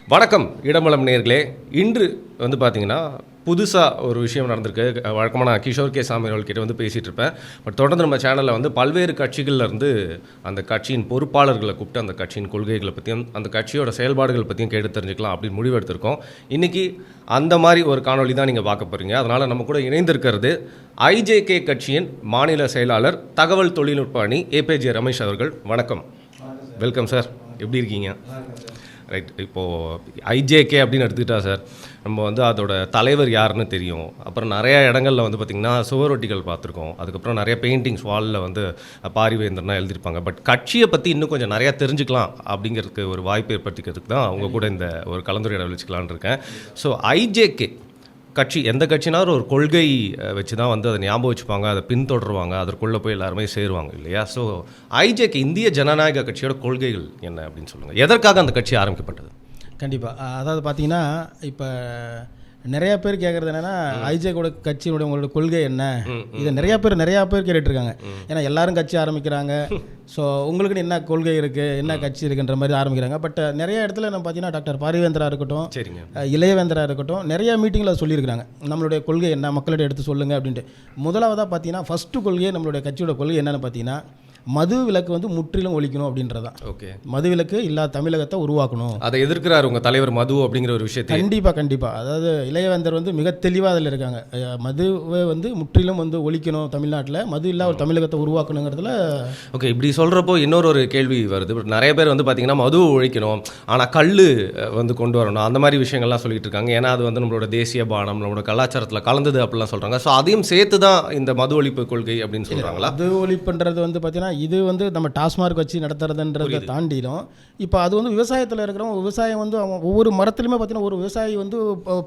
வணக்கம் இடமலம் நேயர்களே. இன்று வந்து பார்த்தீங்கன்னா புதுசாக ஒரு விஷயம் நடந்திருக்கு. வழக்கமான கிஷோர் கே சாமி அவர்கள்கிட்ட வந்து பேசிகிட்டு இருப்பேன். பட் தொடர்ந்து நம்ம சேனலில் வந்து பல்வேறு கட்சிகள்லேருந்து அந்த கட்சியின் பொறுப்பாளர்களை கூப்பிட்டு அந்த கட்சியின் கொள்கைகளை பற்றியும் அந்த கட்சியோட செயல்பாடுகள் பற்றியும் கேட்டு தெரிஞ்சுக்கலாம் அப்படின்னு முடிவெடுத்திருக்கோம். இன்றைக்கி அந்த மாதிரி ஒரு காணொலி தான் நீங்கள் பார்க்க போகிறீங்க. அதனால் நம்ம கூட இணைந்திருக்கிறது ஐஜேகே கட்சியின் மாநில செயலாளர் தகவல் தொழில்நுட்ப அணி ஏபிஜே ரமேஷ் அவர்கள். வணக்கம். Welcome sir. எப்படி இருக்கீங்க? ரைட். இப்போது ஐஜேகே அப்படின்னு எடுத்துக்கிட்டா சார், நம்ம வந்து அதோட தலைவர் யாருன்னு தெரியும். அப்புறம் நிறையா இடங்களில் வந்து பார்த்திங்கன்னா சுவரொட்டிகள் பார்த்துருக்கோம். அதுக்கப்புறம் நிறைய பெயிண்டிங்ஸ் வாலில் வந்து பாரிவேந்தர்னா எழுதியிருப்பாங்க. பட் கட்சியை பற்றி இன்னும் கொஞ்சம் நிறையா தெரிஞ்சுக்கலாம் அப்படிங்கிறதுக்கு ஒரு வாய்ப்பு ஏற்படுத்திக்கிறதுக்கு தான் அவங்க கூட இந்த ஒரு கலந்துரையாடல் வச்சுக்கலான்னு இருக்கேன். ஸோ ஐஜேகே கட்சி எந்த கட்சினாலும் ஒரு கொள்கை வச்சு தான் வந்து அதை ஞாபகம் வச்சுப்பாங்க, அதை பின்தொடருவாங்க, அதற்குள்ளே போய் எல்லாருமே சேருவாங்க இல்லையா? ஸோ ஐஜேகே இந்திய ஜனநாயக கட்சியோட கொள்கைகள் என்ன அப்படின்னு சொல்லுங்கள். எதற்காக அந்த கட்சி ஆரம்பிக்கப்பட்டது? கண்டிப்பாக. அதாவது பார்த்தீங்கன்னா இப்போ நிறையா பேர் கேட்குறது என்னென்னா ஐஜேகோட கட்சியினுடைய உங்களோட கொள்கை என்ன, இதை நிறையா பேர் கேட்டுட்ருக்காங்க. ஏன்னா எல்லாரும் கட்சி ஆரம்பிக்கிறாங்க. ஸோ உங்களுக்குன்னு என்ன கொள்கை இருக்குது, என்ன கட்சி இருக்குன்ற மாதிரி ஆரம்பிக்கிறாங்க. பட் நிறைய இடத்துல நம்ம பார்த்தீங்கன்னா டாக்டர் பாரிவேந்தரா இருக்கட்டும், இளையவேந்தரா இருக்கட்டும், நிறையா மீட்டிங்கில் சொல்லியிருக்கிறாங்க நம்மளுடைய கொள்கை என்ன, மக்களிடம் எடுத்து சொல்லுங்கள் அப்படின்ட்டு. முதலாவதாக பார்த்தீங்கன்னா ஃபஸ்ட்டு கொள்கையே நம்மளுடைய கட்சியோட கொள்கை என்னென்னு பார்த்தீங்கன்னா மது விலக்கு வந்து முற்றிலும் ஒழிக்கணும் அப்படின்றதான். ஓகே, மது விலக்கு இல்லாத தமிழகத்தை உருவாக்கணும். அதை எதிர்க்கிறார் உங்கள் தலைவர் மது அப்படிங்கிற ஒரு விஷயத்தை. கண்டிப்பாக. அதாவது இளையவேந்தர் வந்து மிக தெளிவாக அதில் இருக்காங்க. மதுவை வந்து முற்றிலும் வந்து ஒழிக்கணும், தமிழ்நாட்டில் மது இல்லா ஒரு தமிழகத்தை உருவாக்கணுங்கிறதுல. ஓகே, இப்படி சொல்கிறப்போ இன்னொரு கேள்வி வருது. பட் நிறைய பேர் வந்து பார்த்திங்கன்னா மது ஒழிக்கணும், ஆனால் கல் வந்து கொண்டு வரணும், அந்த மாதிரி விஷயங்கள்லாம் சொல்லிட்டு இருக்காங்க. ஏன்னா அது வந்து நம்மளோட தேசிய பானம், நம்மளோட கலாச்சாரத்தில் கலந்தது அப்படிலாம் சொல்கிறாங்க. ஸோ அதையும் சேர்த்து தான் இந்த மது ஒழிப்பு கொள்கை அப்படின்னு சொல்கிறாங்களா? மது ஒழிப்புன்றது வந்து பார்த்தீங்கன்னா இது வந்து நம்ம டாஸ்மார்க் வச்சு நடத்துறதுன்றதை தாண்டிடும். இப்போ அது வந்து விவசாயத்தில் இருக்கிறவங்க, விவசாயம் வந்து அவன் ஒவ்வொரு மரத்துலையுமே பார்த்தீங்கன்னா ஒரு விவசாயி வந்து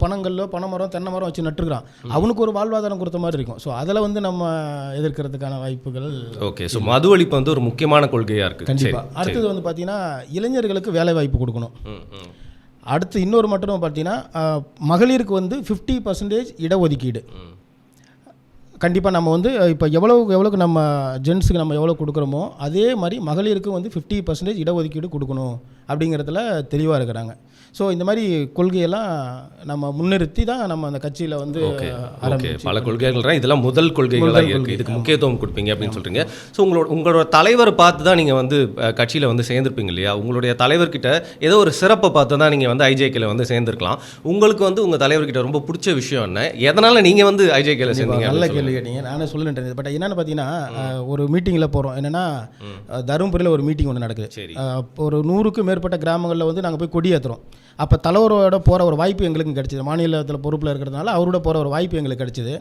பனங்கள்ல பனைமரம் தென்னை மரம் வச்சு நட்டுருக்கிறான், அவனுக்கு ஒரு வாழ்வாதாரம் கொடுத்த மாதிரி இருக்கும். ஸோ அதில் வந்து நம்ம எதிர்க்கிறதுக்கான வாய்ப்புகள். ஓகே, ஸோ மது ஒழிப்பு வந்து ஒரு முக்கியமான கொள்கையாக இருக்குது. கண்டிப்பாக. அடுத்தது வந்து பார்த்தீங்கன்னா இளைஞர்களுக்கு வேலை வாய்ப்பு கொடுக்கணும். அடுத்து இன்னொரு மட்டும் பார்த்தீங்கன்னா மகளிருக்கு வந்து 50% இடஒதுக்கீடு. கண்டிப்பாக நம்ம வந்து இப்போ எவ்வளோக்கு நம்ம ஜென்ஸுக்கு நம்ம எவ்வளோ கொடுக்குறோமோ அதே மாதிரி மகளிருக்கு வந்து 50% இடஒதுக்கீடு கொடுக்கணும் அப்படிங்கிறதுல தெளிவாக இருக்கிறாங்க. ஸோ இந்த மாதிரி கொள்கையெல்லாம் நம்ம முன்னிறுத்தி தான் நம்ம அந்த கட்சியில் வந்து பல கொள்கைகள் தான். இதெல்லாம் முதல் கொள்கைகளாக இருக்குது, இதுக்கு முக்கியத்துவம் கொடுப்பீங்க அப்படின்னு சொல்கிறீங்க. ஸோ உங்களோட தலைவரை பார்த்து தான் நீங்கள் வந்து கட்சியில் வந்து சேர்ந்துருப்பீங்க இல்லையா? உங்களுடைய தலைவர்கிட்ட ஏதோ ஒரு சிறப்பை பார்த்து தான் நீங்கள் வந்து ஐஜேகேல வந்து சேர்ந்துருக்கலாம். உங்களுக்கு வந்து உங்கள் தலைவர்கிட்ட ரொம்ப பிடிச்ச விஷயம் என்ன, எதனால் நீங்கள் வந்து ஐஜேகேல சேர்ந்தீங்க? நல்ல கேள்வி கேட்டீங்க. நானே சொல்லுன்றேன். பட் என்னென்னு பார்த்தீங்கன்னா ஒரு மீட்டிங்கில் போகிறோம். என்னென்னா தருமபுரியில் ஒரு மீட்டிங் ஒன்று நடக்குது. ஒரு 100க்கும் மேற்பட்ட கிராமங்களில் வந்து நாங்கள் போய் கொடி ஏற்றுறோம். அப்போ தலைவரோட போகிற ஒரு வாய்ப்பு எங்களுக்கு கிடச்சிது. மாநிலத்தில் பொறுப்பில் இருக்கிறதுனால அவரோட போகிற ஒரு வாய்ப்பு எங்களுக்கு கிடச்சிது.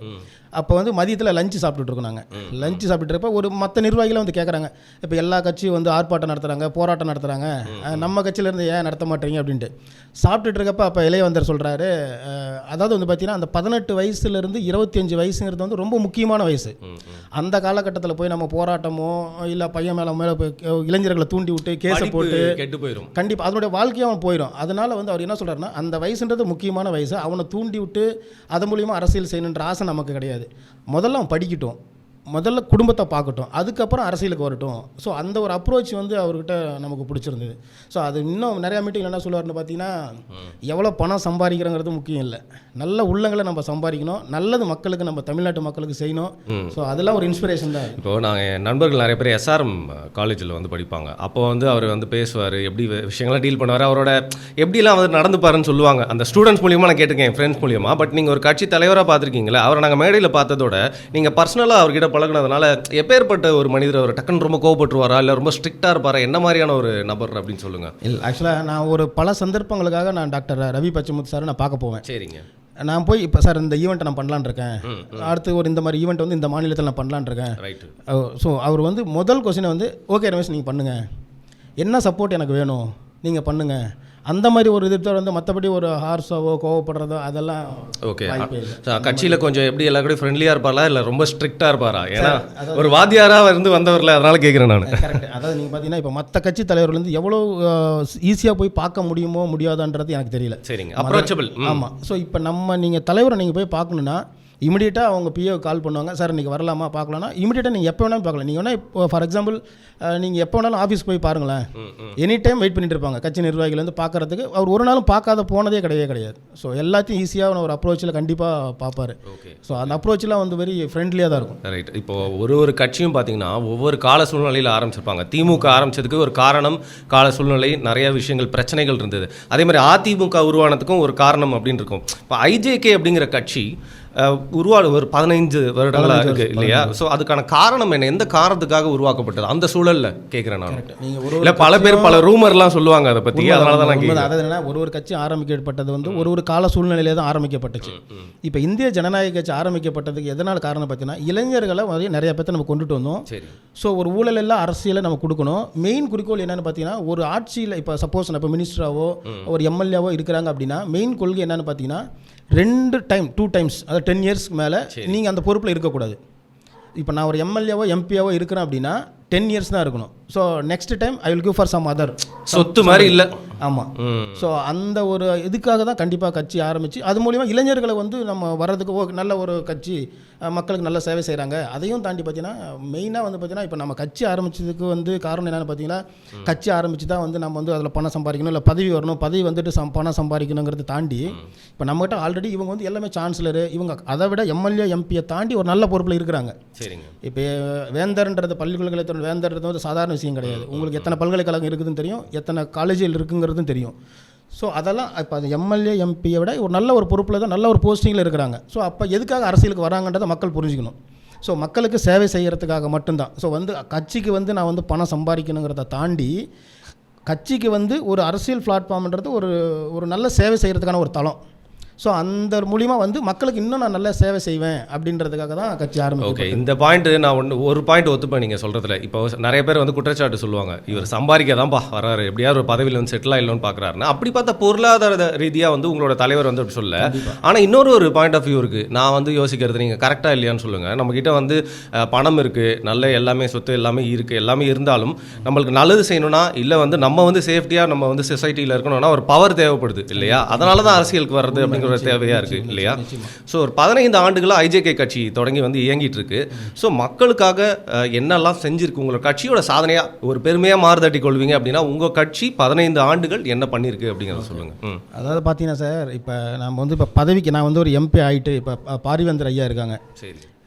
அப்போ வந்து மதியத்தில் லஞ்சு சாப்பிட்டுருக்கோம். நாங்கள் லஞ்சு சாப்பிட்டுருப்ப ஒரு மற்ற நிர்வாகிகளை வந்து கேட்குறாங்க, இப்போ எல்லா கட்சியும் வந்து ஆர்ப்பாட்டம் நடத்துகிறாங்க, போராட்டம் நடத்துகிறாங்க, நம்ம கட்சியிலேருந்து ஏன் நடத்த மாட்டேறீங்க அப்படின்ட்டு சாப்பிட்டுட்டு இருக்கப்போ அப்போ இளையவேந்தர் சொல்கிறாரு, அதாவது வந்து பார்த்தீங்கன்னா அந்த 18 வயசுலேருந்து 25 வயசுங்கிறது வந்து ரொம்ப முக்கியமான வயசு. அந்த காலகட்டத்தில் போய் நம்ம போராட்டமோ இல்லை பையன் மேலே போய் இளைஞர்களை தூண்டி விட்டு கேஸை போட்டு கெட்டு போயிடும். கண்டிப்பாக அதனுடைய வாழ்க்கையை அவன் போயிடும். அதனால் வந்து அவர் என்ன சொல்கிறாருன்னா அந்த வயசுன்றது முக்கியமான வயசு, அவனை தூண்டி விட்டு அதன் மூலியமாக அரசியல் செய்யணுன்ற ஆசை நமக்கு கிடையாது. முதல்ல அவன் படிக்கட்டும், முதல்ல குடும்பத்தை பார்க்கட்டும், அதுக்கப்புறம் அரசியலுக்கு வரட்டும். ஸோ அந்த ஒரு அப்ரோச் வந்து அவர்கிட்ட நமக்கு பிடிச்சிருந்தது. ஸோ அது இன்னும் நிறையா மீட்டிங் என்ன சொல்லுவார்னு பார்த்தீங்கன்னா எவ்வளோ பணம் சம்பாதிக்கிறோங்கிறது முக்கியம் இல்லை, நல்ல உள்ளங்களை நம்ம சம்பாதிக்கணும், நல்லது மக்களுக்கு நம்ம தமிழ்நாட்டு மக்களுக்கு செய்யணும். ஸோ அதெல்லாம் ஒரு இன்ஸ்பிரேஷன் தான். இப்போது நாங்கள் நண்பர்கள் நிறைய பேர் SRM காலேஜில் வந்து படிப்பாங்க. அப்போ வந்து அவர் வந்து பேசுவார், எப்படி விஷயங்கள்லாம் டீல் பண்ணுவார், அவரோட எப்படிலாம் வந்து நடந்துப்பாருன்னு சொல்லுவாங்க. அந்த ஸ்டூடெண்ட்ஸ் மூலியமாக நான் கேட்டிருக்கேன், என் ஃப்ரெண்ட்ஸ் மூலியமாக. பட் நீங்கள் ஒரு கட்சி தலைவராக பார்த்துருக்கீங்களா, அவரை நாங்கள் மேடையில் பார்த்ததோட நீங்கள் பர்சனலாக அவர்கிட்ட பழகினதுனால எப்பேற்பட்ட ஒரு மனிதர், அவர் டக்குன்னு ரொம்ப கோவப்பட்டுருவாரா இல்லை ரொம்ப ஸ்ட்ரிக்டாக இருப்பாரா, என்ன மாதிரியான ஒரு நபர் அப்படின்னு சொல்லுங்கள். இல்லை, ஆக்சுவலாக நான் ஒரு பல சந்தர்ப்பங்களுக்காக நான் டாக்டர் ரவி பச்சமுத்து சார் நான் பார்க்க போவேன். சரிங்க. நான் போய் இப்போ சார் இந்த ஈவெண்ட்டை நான் பண்ணலான்னு இருக்கேன், அடுத்து ஒரு இந்த மாதிரி ஈவெண்ட் வந்து இந்த மாநிலத்தில் நான் பண்ணலான்னு இருக்கேன். ரைட்டு. ஸோ அவர் வந்து முதல் கொஸ்டினை வந்து ஓகே ரமேஷ் நீங்கள் பண்ணுங்கள், என்ன சப்போர்ட் எனக்கு வேணும் நீங்கள் பண்ணுங்கள், அந்த மாதிரி ஒரு இது வந்து மற்றபடி ஒரு ஹார்ஸாவோ கோவப்படுறதோ அதெல்லாம் ஓகே. கட்சியில் கொஞ்சம் எப்படி எல்லா கூட ஃப்ரெண்ட்லியாக இருப்பாரா இல்லை ரொம்ப ஸ்ட்ரிக்டாக இருப்பாரா? ஏன்னா ஒரு வாத்தியாராக இருந்து வந்தவரில், அதனால கேட்குறேன் நான். கரெக்ட். அதாவது நீங்கள் பார்த்தீங்கன்னா இப்போ மற்ற கட்சி தலைவர்கள் எவ்வளோ ஈஸியாக போய் பார்க்க முடியுமோ முடியாதான்றது எனக்கு தெரியல. சரிங்க, அப்ரோச்சபிள். ஆமாம். ஸோ இப்போ நீங்கள் தலைவரை நீங்கள் போய் பார்க்கணுன்னா இமிடியேட்டாக அவங்க பிஏ கால் பண்ணுவாங்க, சார் இன்றைக்கி வரலாமா பார்க்கலாம்னா இமிடியேட்டாக நீங்கள் எப்போ வேணாலும் பார்க்கலாம். நீங்கள் வேணால் இப்போ ஃபார் எக்ஸாம்பிள் நீங்கள் எப்போ வேணாலும் ஆஃபீஸ் போய் பாருங்களேன், எனி டைம் வெயிட் பண்ணிட்டு இருப்பாங்க கட்சி நிர்வாகிகள் வந்து பார்க்குறதுக்கு. அவர் ஒரு நாளும் பார்க்காத போனதே கிடையாது. ஸோ எல்லாத்தையும் ஈஸியாக ஒரு அப்ரோச்சில் கண்டிப்பாக பார்ப்பார். ஸோ அந்த அப்ரோச்செலாம் வந்து வெரி ஃப்ரெண்ட்லியாக தான் இருக்கும். ரைட். இப்போது ஒரு கட்சியும் பார்த்தீங்கன்னா ஒவ்வொரு கால சூழ்நிலையில் ஆரம்பிச்சிருப்பாங்க. திமுக ஆரம்பித்ததுக்கு ஒரு காரணம் கால சூழ்நிலை, நிறைய விஷயங்கள் பிரச்சனைகள் இருந்தது. அதே மாதிரி அதிமுக உருவானதுக்கும் ஒரு காரணம் அப்படின்னு இருக்கும். இப்போ ஐஜேகே அப்படிங்கிற கட்சி உருவாடு ஒரு 15 வருடங்களாக இருக்குது இல்லையா? ஸோ அதுக்கான காரணம் என்ன? எந்த காரணத்துக்காக உருவாக்கப்பட்டது அந்த சூழலில் கேட்குறேன் நான். இல்லை பல பேர் பல ரூமர்லாம் சொல்லுவாங்க அதை பற்றி, அதனால தான் நான் கேட்குறேன். அதாவது என்னன்னா ஒரு கட்சி ஆரம்பிக்கப்பட்டது வந்து ஒரு கால சூழ்நிலையிலே தான் ஆரம்பிக்கப்பட்டுச்சு. இப்போ இந்திய ஜனநாயக கட்சி ஆரம்பிக்கப்பட்டதுக்கு எதனால் காரணம் பார்த்தீங்கன்னா இளைஞர்களை நிறைய பேர்த்த நம்ம கொண்டுட்டு வந்தோம். சரி. ஸோ ஒரு ஊழல் எல்லாம் அரசியலை நம்ம கொடுக்கணும். மெயின் குறிக்கோள் என்னென்னு பார்த்தீங்கன்னா ஒரு ஆட்சியில் இப்போ சப்போஸ் இப்போ மினிஸ்டராவோ ஒரு எம்எல்ஏவோ இருக்கிறாங்க அப்படின்னா மெயின் கொள்கை என்னென்னு பார்த்தீங்கன்னா 2 டைம்ஸ் அதாவது 10 இயர்ஸ்க்கு மேலே நீங்கள் அந்த பொறுப்பில் இருக்கக்கூடாது. இப்போ நான் ஒரு எம்எல்ஏவோ எம்பியாவோ இருக்கிறேன் அப்படின்னா 10 இயர்ஸ் தான் இருக்கணும். So next time I will give for some other சொத்து மாதிரி இல்லை. ஆமாம். ஸோ அந்த ஒரு இதுக்காக தான் கண்டிப்பாக கட்சி ஆரம்பித்து அது மூலிமா இளைஞர்களை வந்து நம்ம வர்றதுக்கு நல்ல ஒரு கட்சி மக்களுக்கு நல்ல சேவை செய்கிறாங்க. அதையும் தாண்டி பார்த்தீங்கன்னா மெயினாக வந்து பார்த்தீங்கன்னா இப்போ நம்ம கட்சி ஆரம்பித்ததுக்கு வந்து காரணம் என்னென்னு பார்த்தீங்கன்னா கட்சி ஆரம்பித்து தான் வந்து நம்ம வந்து அதில் பணம் சம்பாதிக்கணும், இல்லை பதவி வரணும், பதவி வந்துட்டு பணம் சம்பாதிக்கணுங்கிறத தாண்டி இப்போ நம்மகிட்ட ஆல்ரெடி இவங்க வந்து எல்லாமே சான்சலரு, இவங்க அதை விட எம்எல்ஏ எம்பியை தாண்டி ஒரு நல்ல பொறுப்பில் இருக்கிறாங்க. சரிங்க. இப்போ வேந்தர்ன்றது பல்கலைக்கழகத்தோட வேந்தர்ன்றது வந்து சாதாரண விஷயம் கிடையாது. உங்களுக்கு எத்தனை பல்கலைக்கழகம் இருக்குதுன்னு தெரியும், எத்தனை காலேஜில் இருக்குங்கிறதும் தெரியும். ஸோ அதெல்லாம் இப்போ அது எம்எல்ஏ எம்பியை விட ஒரு நல்ல ஒரு பொறுப்பில் தான் நல்ல ஒரு போஸ்டிங்கில் இருக்கிறாங்க. ஸோ அப்போ எதுக்காக அரசியலுக்கு வராங்கன்றதை மக்கள் புரிஞ்சுக்கணும். ஸோ மக்களுக்கு சேவை செய்கிறதுக்காக மட்டும்தான். ஸோ வந்து கட்சிக்கு வந்து நான் வந்து பணம் சம்பாதிக்கணுங்கிறத தாண்டி கட்சிக்கு வந்து ஒரு அரசியல் பிளாட்ஃபார்ம்ன்றது ஒரு நல்ல சேவை செய்கிறதுக்கான ஒரு தளம். ஸோ அந்த மூலிமா வந்து மக்களுக்கு இன்னும் நான் நல்லா சேவை செய்வேன் அப்படின்றதுக்காக தான் கட்சி ஆரம்பிக்கும். ஓகே, இந்த பாயிண்ட்டு நான் ஒரு பாயிண்ட் ஒத்துப்பேன் நீங்கள் சொல்கிறதுல. இப்போ நிறைய பேர் வந்து குற்றச்சாட்டு சொல்லுவாங்க, இவர் சம்பாதிக்க தான்ப்பா வர்றாரு, எப்படியாவது ஒரு பதவியில் வந்து செட்டில் ஆகிடலான்னு பார்க்குறாருன்னு. அப்படி பார்த்தா பொருளாதார ரீதியாக வந்து உங்களோட தலைவர் வந்து அப்படி சொல்ல. ஆனால் இன்னொரு பாயிண்ட் ஆஃப் வியூ இருக்குது. நான் வந்து யோசிக்கிறது நீங்கள் கரெக்டாக இல்லையான்னு சொல்லுங்கள். நம்மக்கிட்ட வந்து பணம் இருக்குது, நல்ல எல்லாமே சொத்து எல்லாமே இருக்குது, எல்லாமே இருந்தாலும் நம்மளுக்கு நல்லது செய்யணும்னா இல்லை வந்து நம்ம வந்து சேஃப்டியாக நம்ம வந்து சொசைட்டியில் இருக்கணும்னா ஒரு பவர் தேவைப்படுது இல்லையா? அதனால தான் அரசியலுக்கு வர்றது அப்படிங்கிற தேவையாக இருக்குது இல்லையா? ஸோ ஒரு 15 ஆண்டுகளாக ஐஜேகே கட்சி தொடங்கி வந்து இயங்கிட்டு இருக்கு. ஸோ மக்களுக்காக என்னெல்லாம் செஞ்சுருக்கு, உங்களோட கட்சியோட சாதனையாக ஒரு பெருமையாக மாறுதட்டி கொள்வீங்க அப்படின்னா உங்கள் கட்சி 15 ஆண்டுகள் என்ன பண்ணியிருக்கு அப்படிங்கிறத சொல்லுங்கள். அதாவது பார்த்தீங்கன்னா சார், இப்போ நம்ம வந்து இப்போ பதவிக்கு நான் வந்து ஒரு எம்பி ஆகிட்டு இப்போ பாரிவேந்தர் ஐயா இருக்காங்க. சரி.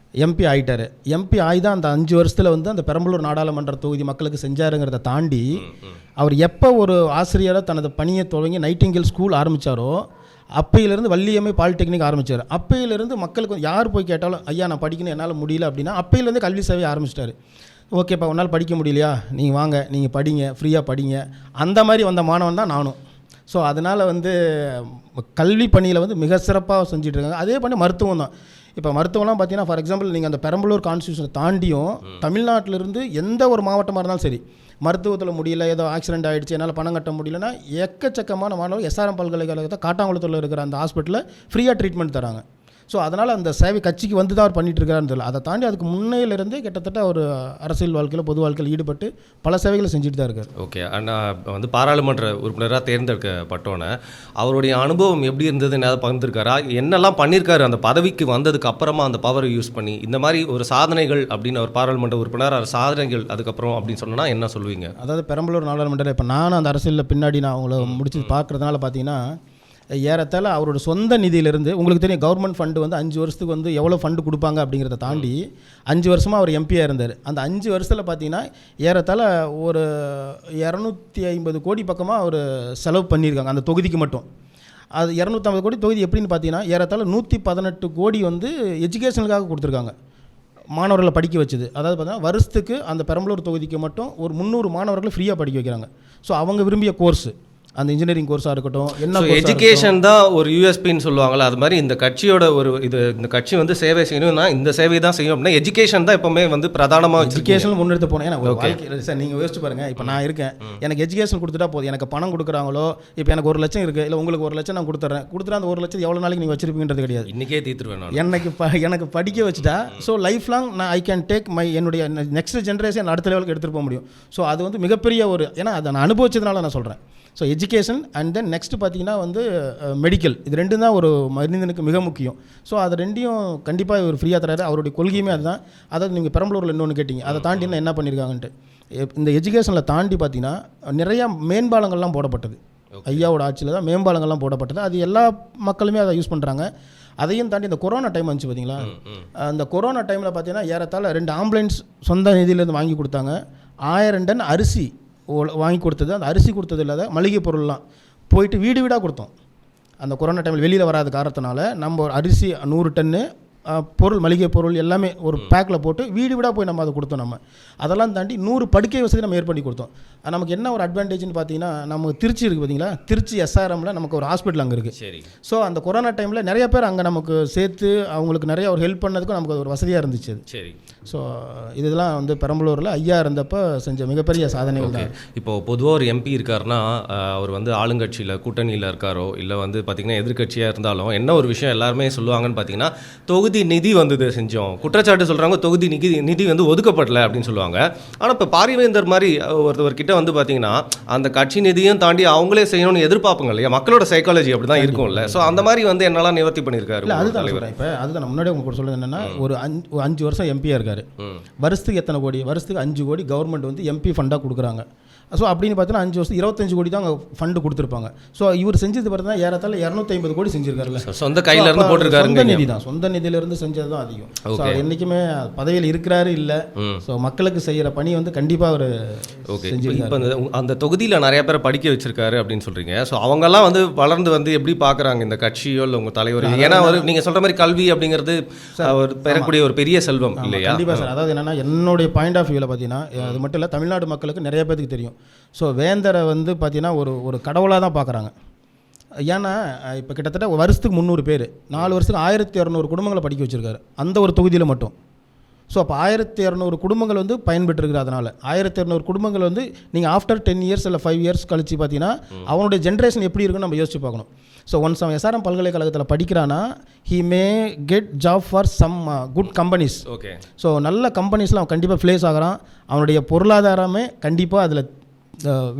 எம்பி ஆகிட்டார். எம்பி ஆகி தான் அந்த 5 வருஷத்தில் வந்து அந்த பெரம்பலூர் நாடாளுமன்ற தொகுதி மக்களுக்கு செஞ்சாருங்கிறத தாண்டி அவர் எப்போ ஒரு ஆசிரியராக தனது பணியை தொடங்கி நைட்டிங்கேல் ஸ்கூல் ஆரம்பித்தாரோ அப்பையிலேருந்து வள்ளியம்மை பாலிடெக்னிக் ஆரம்பித்தார். அப்பையிலேருந்து மக்களுக்கு யார் போய் கேட்டாலும் ஐயா நான் படிக்கணும் என்னால் முடியல அப்படின்னா அப்பையிலேருந்து கல்வி சேவை ஆரம்பிச்சிட்டாரு. ஓகேப்பா உன்னால் படிக்க முடியலையா, நீங்கள் வாங்க நீங்கள் படிங்க, ஃப்ரீயாக படிங்க. அந்த மாதிரி வந்த மாணவன் தான் நானும். ஸோ அதனால் வந்து கல்வி பணியில் வந்து மிக சிறப்பாக செஞ்சிட்ருக்காங்க. அதே பண்ணி மருத்துவம் தான். இப்போ மருத்துவம்லாம் பார்த்தீங்கன்னா ஃபார் எக்ஸாம்பிள் நீங்கள் அந்த பெரம்பலூர் கான்ஸ்டியூஷனை தாண்டியும் தமிழ்நாட்டிலிருந்து எந்த ஒரு மாவட்டமாக இருந்தாலும் சரி மருத்துவத்தில் முடியல, ஏதோ ஆக்சிடென்ட் ஆகிடுச்சு, என்னால் பணம் கட்ட முடியலன்னா எக்கச்சக்கமான மாணவர்கள் எஸ்ஆர்எம் பல்கலைக்கழகத்தை காட்டாங்குளத்தில் இருக்கிற அந்த ஹாஸ்பிட்டலில் ஃப்ரீயாக ட்ரீட்மெண்ட் தராங்க. ஸோ அதனால் அந்த சேவை கட்சிக்கு வந்து தான் அவர் பண்ணிகிட்டு இருக்காருன்னு தெரியல. அதை தாண்டி அதுக்கு முன்னையிலிருந்தே கிட்டத்தட்ட ஒரு அரசியல் வாழ்க்கையில் பொது வாழ்க்கையில் ஈடுபட்டு பல சேவைகளை செஞ்சுட்டு தான் இருக்கார். ஓகே, அண்ணா வந்து பாராளுமன்ற உறுப்பினராக தேர்ந்தெடுக்கப்பட்டோன்னே அவருடைய அனுபவம் எப்படி இருந்ததுன்னு ஏதாவது பகிர்ந்துருக்காரா? என்னெல்லாம் பண்ணியிருக்காரு அந்த பதவிக்கு வந்ததுக்கு அப்புறமா அந்த பவரை யூஸ் பண்ணி? இந்த மாதிரி ஒரு சாதனைகள் அப்படின்னு ஒரு பாராளுமன்ற உறுப்பினர் சாதனைகள் அதுக்கப்புறம் அப்படின்னு சொன்னால் என்ன சொல்லுவீங்க? அதாவது பெரம்பலூர் நாடாளுமன்ற இப்போ நானும் அந்த அரசியலில் பின்னாடி நான் அவங்கள முடிச்சு பார்க்குறதுனால பார்த்தீங்கன்னா ஏறத்தாழ அவரோட சொந்த நிதியிலிருந்து உங்களுக்கு தெரியும் கவர்மெண்ட் ஃபண்டு வந்து 5 வருஷத்துக்கு வந்து எவ்வளோ ஃபண்டு கொடுப்பாங்க அப்படிங்கிறத தாண்டி 5 வருஷமாக அவர் எம்பியாக இருந்தார். அந்த 5 வருஷத்தில் பார்த்தீங்கன்னா ஏறத்தாழ ஒரு 250 கோடி பக்கமாக அவர் செலவு பண்ணியிருக்காங்க அந்த தொகுதிக்கு மட்டும். அது 250 கோடி தொகுதி எப்படின்னு பார்த்தீங்கன்னா ஏறத்தாழ 118 கோடி வந்து எஜுகேஷனுக்காக கொடுத்துருக்காங்க, மாணவர்களை படிக்க வச்சது. அதாவது பார்த்தீங்கன்னா வருஷத்துக்கு அந்த பெரம்பலூர் தொகுதிக்கு மட்டும் ஒரு 300 மாணவர்களை ஃப்ரீயாக படிக்க வைக்கிறாங்க. ஸோ அவங்க விரும்பிய கோர்ஸு அந்த இன்ஜினியரிங் கோர்ஸாக இருக்கட்டும், என்ன எஜுகேஷன் தான் ஒரு யூஎஸ்பின்னு சொல்லுவாங்கள்ல, அது மாதிரி இந்த கட்சியோட ஒரு இந்த கட்சி வந்து சேவை செய்யணும்னா இந்த சேவை தான் செய்யும் அப்படின்னா எஜுகேஷன் தான் எப்பவுமே வந்து பிரதானமாக எஜுகேஷன் முன்னெடுத்து போனேன். ஏன்னா சார் நீங்கள் யோசிச்சு பாருங்கள், இப்போ நான் இருக்கேன், எனக்கு எஜுகேஷன் கொடுத்துட்டா போதும். எனக்கு பணம் கொடுக்குறாங்களோ இப்போ எனக்கு 1 லட்சம் இருக்குது, இல்லை உங்களுக்கு 1 லட்சம் நான் கொடுத்துட்றேன் அந்த 1 லட்சம் எவ்வளோ நாளைக்கு நீங்கள் வச்சிருப்பீங்கிறது கிடையாது, இன்றைக்கே தீர்த்துருவேன். எனக்கு படிக்க வச்சுட்டா ஸோ லைஃப் லாங் நான் ஐ கேன் டேக் என்னுடைய நெக்ஸ்ட் ஜென்ரேஷன் அடுத்த லெவலுக்கு எடுத்துகிட்டு போக முடியும். ஸோ அது வந்து மிகப்பெரிய ஒரு, ஏன்னா அதை நான் அனுபவிச்சதுனால நான் சொல்கிறேன். So education and then next பார்த்தீங்கன்னா வந்து மெடிக்கல், இது ரெண்டும் தான் ஒரு மனிதனுக்கு மிக முக்கியம். ஸோ அது ரெண்டையும் கண்டிப்பாக இவர் ஃப்ரீயாக தராரு. அவருடைய கொள்கையுமே அதுதான். அதாவது நீங்கள் பெரம்பலூரில் இன்னொன்று கேட்டிங்க, அதை தாண்டி என்ன பண்ணியிருக்காங்கன்ட்டு. இந்த எஜுகேஷனில் தாண்டி பார்த்தீங்கன்னா நிறையா மேம்பாலங்கள்லாம் போடப்பட்டது. ஐயாவோட ஆட்சியில் தான் மேம்பாலங்கள்லாம் போடப்பட்டது. அது எல்லா மக்களுமே அதை யூஸ் பண்ணுறாங்க. அதையும் தாண்டி இந்த கொரோனா டைம் வந்துச்சு பார்த்தீங்களா, அந்த கொரோனா டைமில் பார்த்தீங்கன்னா ஏறத்தாழ 2 ஆம்புலன்ஸ் சொந்த நிதியிலேருந்து வாங்கி கொடுத்தாங்க. 1000 டன் அரிசி வாங்கி கொடுத்தது. அந்த அரிசி கொடுத்தது இல்லாத மளிகை பொருள்லாம் போயிட்டு வீடு வீடாக கொடுத்தோம். அந்த கொரோனா டைமில் வெளியில் வராத காரணத்தினால நம்ம அரிசி 100 டன்னு பொருள், மளிகை பொருள் எல்லாமே ஒரு பேக்கில் போட்டு வீடு வீடாக போய் நம்ம அதை கொடுத்தோம். நம்ம அதெல்லாம் தாண்டி 100 படுக்கை வசதி நம்ம ஏற்படுத்தி கொடுத்தோம். நமக்கு என்ன ஒரு அட்வான்டேஜ்னு பார்த்தீங்கன்னா, நம்ம திருச்சி இருக்குது பார்த்தீங்களா, திருச்சி SRMல நமக்கு ஒரு ஹாஸ்பிட்டல் அங்கே இருக்குது. சரி. ஸோ அந்த கொரோனா டைமில் நிறைய பேர் அங்கே நமக்கு சேர்த்து அவங்களுக்கு நிறைய ஒரு ஹெல்ப் பண்ணதுக்கும் நமக்கு ஒரு வசதியாக இருந்துச்சு அது. சரி. ஸோ இதெல்லாம் வந்து பெரம்பலூரில் ஐயா இருந்தப்போ செஞ்ச மிகப்பெரிய சாதனைகள் தான். இப்போது பொதுவாக ஒரு MP இருக்காருன்னா அவர் வந்து ஆளுங்கட்சியில் கூட்டணியில் இருக்காரோ இல்லை வந்து பார்த்திங்கன்னா எதிர்கட்சியாக இருந்தாலும் என்ன ஒரு விஷயம் எல்லாருமே சொல்லுவாங்கன்னு பார்த்தீங்கன்னா, தொகுதி நிதி வந்தது செஞ்சோம், குற்றச்சாட்டு சொல்கிறாங்க தொகுதி நிதி வந்து ஒதுக்கப்படலை அப்படின்னு சொல்லுவாங்க. ஆனால் இப்போ பாரிவேந்தர் மாதிரி ஒருத்தவர்கிட்ட வந்து பார்த்தீங்கன்னா அந்த கட்சி நிதியும் தாண்டி அவங்களே செய்யணும்னு எதிர்பார்ப்புங்க இல்லையா, மக்களோட சைக்காலஜி அப்படி தான் இருக்கும்ல. ஸோ அந்த மாதிரி வந்து என்னெல்லாம் நிவர்த்தி பண்ணியிருக்காரு. இல்லை அதுதான் சொல்கிறேன். இப்போ அதுதான் நான் முன்னாடி உங்களுக்கு சொல்லுறது என்னென்னா, ஒரு 5 வருஷம் எம்பியாக இருக்காரு. வருஷத்துக்கு எத்தனை கோடி? வருஷத்துக்கு 5 கோடி கவர்மெண்ட் வந்து MP ஃபண்டாக கொடுக்குறாங்க. ஸோ அப்படின்னு பார்த்தீங்கன்னா 5 வருஷம் 25 கோடி தான் அவங்க ஃபண்டு கொடுத்துருப்பாங்க. ஸோ இவர் செஞ்சது பார்த்தீங்கன்னா ஏறத்தாழ 250 கோடி செஞ்சிருக்காருல்ல. சொந்த கையில இருந்து போட்டிருக்காரு. சொந்த நிதி தான், சொந்த நிதியிலிருந்து செஞ்சது தான் அதிகம். ஸோ என்றைக்குமே பதவியில் இருக்கிறாரு இல்லை. ஸோ மக்களுக்கு செய்கிற பணி வந்து கண்டிப்பாக ஒரு இப்போ அந்த தொகுதியில் நிறைய பேரை படிக்க வச்சிருக்காரு அப்படின்னு சொல்கிறீங்க. ஸோ அவங்கெல்லாம் வந்து வளர்ந்து வந்து எப்படி பார்க்குறாங்க இந்த கட்சியோ இல்லை உங்கள் தலைவர்? ஏன்னா ஒரு நீங்கள் சொல்கிற மாதிரி கல்வி அப்படிங்கிறது ஒரு பெறக்கூடிய ஒரு பெரிய செல்வம் இல்லையா? கண்டிப்பாக சார். அதாவது என்னென்னா என்னுடைய பாயிண்ட் ஆஃப் வியூவில் பார்த்தீங்கன்னா, அது மட்டும் இல்லை தமிழ்நாடு மக்களுக்கு நிறைய பேருக்கு தெரியும். ஸோ வேந்தரை வந்து பார்த்தீங்கன்னா ஒரு கடவுளாக தான் பார்க்குறாங்க. ஏன்னா இப்போ கிட்டத்தட்ட வருஷத்துக்கு 300 பேர், 4 வருஷத்துக்கு 1200 குடும்பங்களை படிக்க வச்சுருக்காரு அந்த ஒரு தொகுதியில் மட்டும். ஸோ அப்போ 1200 குடும்பங்கள் வந்து பயன்பெற்றிருக்குது. அதனால் 1200 குடும்பங்கள் வந்து நீங்கள் ஆஃப்டர் 10 இயர்ஸ் இல்லை 5 இயர்ஸ் கழிச்சு பார்த்தீங்கன்னா அவனுடைய ஜென்ரேஷன் எப்படி இருக்குன்னு நம்ம யோசிச்சு பார்க்கணும். ஸோ ஒன்ஸ் அவன் SRM பல்கலைக்கழகத்தில் படிக்கிறான்னா he may get job for some good companies. Okay. So நல்ல கம்பெனிஸில் அவன் கண்டிப்பாக ஃப்ளேஸ் ஆகிறான். அவனுடைய பொருளாதாரமே கண்டிப்பாக அதில்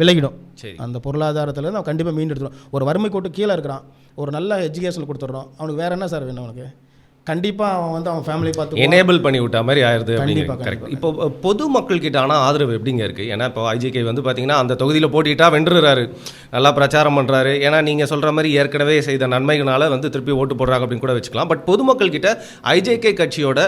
விலகிடும். அந்த பொருளாதாரத்தில் அவன் கண்டிப்பாக மீண்டு எடுத்துடும். ஒரு வறுமை கோட்டு கீழே இருக்கிறான், ஒரு நல்ல எஜுகேஷன் கொடுத்துட்றோம், அவனுக்கு வேறு என்ன சார் வேணும்? அவனுக்கு கண்டிப்பாக அவன் வந்து அவன் ஃபேமிலி பார்த்து எனேபிள் பண்ணி விட்ட மாதிரி ஆயிடுது. கரெக்ட். இப்போ பொதுமக்கள் கிட்ட ஆனால் ஆதரவு எப்படிங்க இருக்குது? ஏன்னா இப்போ IJK வந்து பார்த்தீங்கன்னா அந்த தொகுதியில் போட்டிட்டா வென்றுறாரு, நல்லா பிரச்சாரம் பண்ணுறாரு. ஏன்னா நீங்கள் சொல்கிற மாதிரி ஏற்கனவே செய்த நன்மைகளால் வந்து திருப்பி ஓட்டு போடுறாங்க அப்படின்னு கூட வச்சுக்கலாம். பட் பொதுமக்கள் கிட்ட IJK கட்சியோட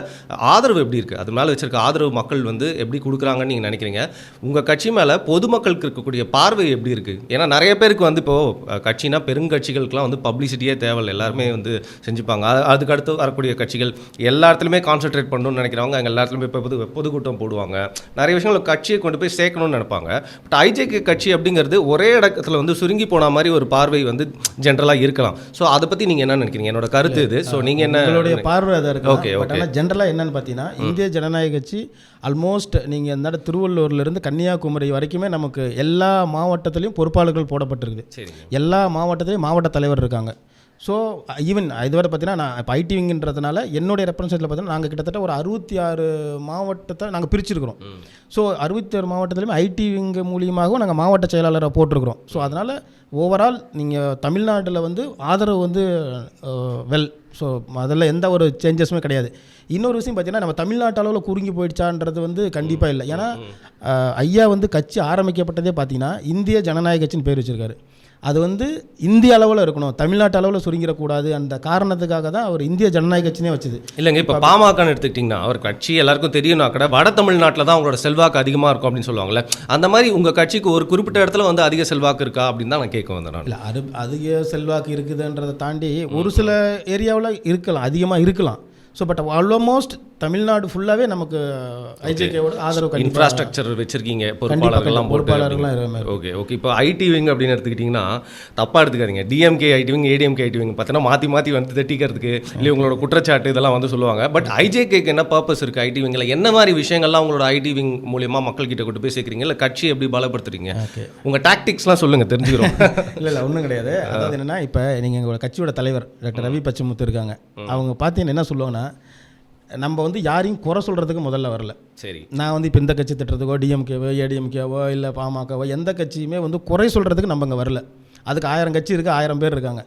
ஆதரவு எப்படி இருக்குது? அது மேலே வச்சிருக்க ஆதரவு மக்கள் வந்து எப்படி கொடுக்குறாங்கன்னு நீங்கள் நினைக்கிறீங்க? உங்கள் கட்சி மேலே பொதுமக்களுக்கு இருக்கக்கூடிய பார்வை எப்படி இருக்குது? ஏன்னா நிறைய பேருக்கு வந்து இப்போது கட்சினா பெருங்கட்சிகளுக்கெல்லாம் வந்து பப்ளிசிட்டியே தேவையில்லை, எல்லாருமே வந்து செஞ்சுப்பாங்க. அதுக்கு அடுத்து வரக்கூடிய கட்சிகள் எல்லா இடத்துலையுமே கான்சென்ட்ரேட் பண்ணணும்னு நினைக்கிறவங்க அங்கே எல்லா இடத்துலையுமே இப்போ பொதுக்கூட்டம் போடுவாங்க, நிறைய விஷயங்கள் கட்சியை கொண்டு போய் சேர்க்கணும்னு நினைப்பாங்க. பட் IJK கட்சி அப்படிங்கிறது ஒரே இடத்துல வந்து சுருங்கி போன மாதிரி ஒரு பார்வை வந்து ஜென்ரலாக இருக்கலாம். ஸோ அதை பற்றி நீங்கள் என்ன நினைக்கிறீங்க? என்னோட கருத்து இது. ஸோ நீங்கள் என்ன உங்களுடைய பார்வை அதை இருக்கு? ஓகே. ஆனால் ஜென்ரலாக என்னன்னு பார்த்தீங்கன்னா, இந்திய ஜனநாயக கட்சி ஆல்மோஸ்ட் நீங்கள் இந்த திருவள்ளூர்லேருந்து கன்னியாகுமரி வரைக்குமே நமக்கு எல்லா மாவட்டத்திலையும் பொறுப்பாளர்கள் போடப்பட்டிருக்குது. எல்லா மாவட்டத்திலையும் மாவட்ட தலைவர் இருக்காங்க. ஸோ ஈவன் இதுவரை பார்த்தீங்கன்னா நான் இப்போ ஐடி விங்கிறதுனால என்னுடைய ரெப்ரசன்டேட்டில் பார்த்தீங்கன்னா நாங்கள் கிட்டத்தட்ட ஒரு 66 மாவட்டத்தை நாங்கள் பிரிச்சிருக்கிறோம். ஸோ 66 மாவட்டத்திலையும் ஐடி விங் மூலியமாகவும் நாங்கள் மாவட்ட செயலாளரை போட்டிருக்கிறோம். ஸோ அதனால் ஓவரால் நீங்கள் தமிழ்நாட்டில் வந்து ஆதரவு வந்து வெல். ஸோ அதில் எந்த ஒரு சேஞ்சஸுமே கிடையாது. இன்னொரு விஷயம் பார்த்தீங்கன்னா, நம்ம தமிழ்நாட்டு அளவில் குறுங்கி போயிடுச்சான்றது வந்து கண்டிப்பாக இல்லை. ஏன்னா ஐயா வந்து கட்சி ஆரம்பிக்கப்பட்டதே பார்த்தீங்கன்னா இந்திய ஜனநாயக கட்சின்னு பேர் வச்சுருக்காரு. அது வந்து இந்திய அளவில் இருக்கணும், தமிழ்நாட்டு அளவில் சுருங்கிடக்கூடாது. அந்த காரணத்துக்காக தான் அவர் இந்திய ஜனநாயக கட்சினே வச்சது. இல்லைங்க, இப்போ பாமகன்னு எடுத்துக்கிட்டிங்கன்னா அவர் கட்சி எல்லாருக்கும் தெரியும்னா கூட வட தமிழ்நாட்டில் தான் அவங்களோட செல்வாக்கு அதிகமாக இருக்கும் அப்படின்னு சொல்லுவாங்கள்ல. அந்த மாதிரி உங்கள் கட்சிக்கு ஒரு குறிப்பிட்ட இடத்துல வந்து அதிக செல்வாக்கு இருக்கா அப்படின்னு தான் நான் கேட்க வந்தேன். இல்லை, அதிக செல்வாக்கு இருக்குதுன்றதை தாண்டி ஒரு சில ஏரியாவில் இருக்கலாம், அதிகமாக இருக்கலாம். ஸோ பட் ஆல்மோஸ்ட் தமிழ்நாடு ஃபுல்லாகவே நமக்கு ஐஜேகேவோட ஆதரவு இன்ஃப்ராஸ்ட்ரக்சர் வச்சுருக்கீங்க, பொறுப்பாளர்கள்லாம். Okay okay. இப்போ ஐடி விங் அப்படின்னு எடுத்துக்கிட்டிங்கன்னா தப்பாக எடுத்துக்காதீங்க. DMK IT wing, ADMK IT wing பார்த்தீங்கன்னா மாற்றி வந்து தட்டிக்கிறதுக்கு இல்லை உங்களோட குற்றச்சாட்டு இதெல்லாம் வந்து சொல்லுவாங்க. பட் ஐஜேகேக்கு என்ன பர்பஸ் இருக்குது? ஐடி விங்கில் என்ன மாதிரி விஷயங்கள்லாம் உங்களோட ஐடி விங் மூலியமாக மக்கள்கிட்ட கொண்டு போய் சேர்க்குறீங்க, இல்லை கட்சி எப்படி பலப்படுத்துறீங்க? உங்கள் டாக்டிக்ஸ்லாம் சொல்லுங்கள், தெரிஞ்சுக்கிறோம். இல்லை ஒன்றும் கிடையாது. அதாவது என்னென்னா, இப்போ நீங்கள் எங்களோட கட்சியோட தலைவர் டாக்டர் ரவி பச்சமுத்து இருக்காங்க. அவங்க பார்த்தீங்கன்னா என்ன சொல்லுவாங்கன்னா, நம்ம வந்து யாரையும் குறை சொல்கிறதுக்கு முதல்ல வரல. சரி, நான் வந்து இப்போ இந்த கட்சி திட்டுறதுக்கோ டிஎம்கேவோ ஏடிஎம்கேவோ இல்லை பாமகவோ எந்த கட்சியுமே வந்து குறை சொல்கிறதுக்கு நம்ம இங்கே வரல. அதுக்கு 1000 கட்சி இருக்குது, 1000 பேர் இருக்காங்க.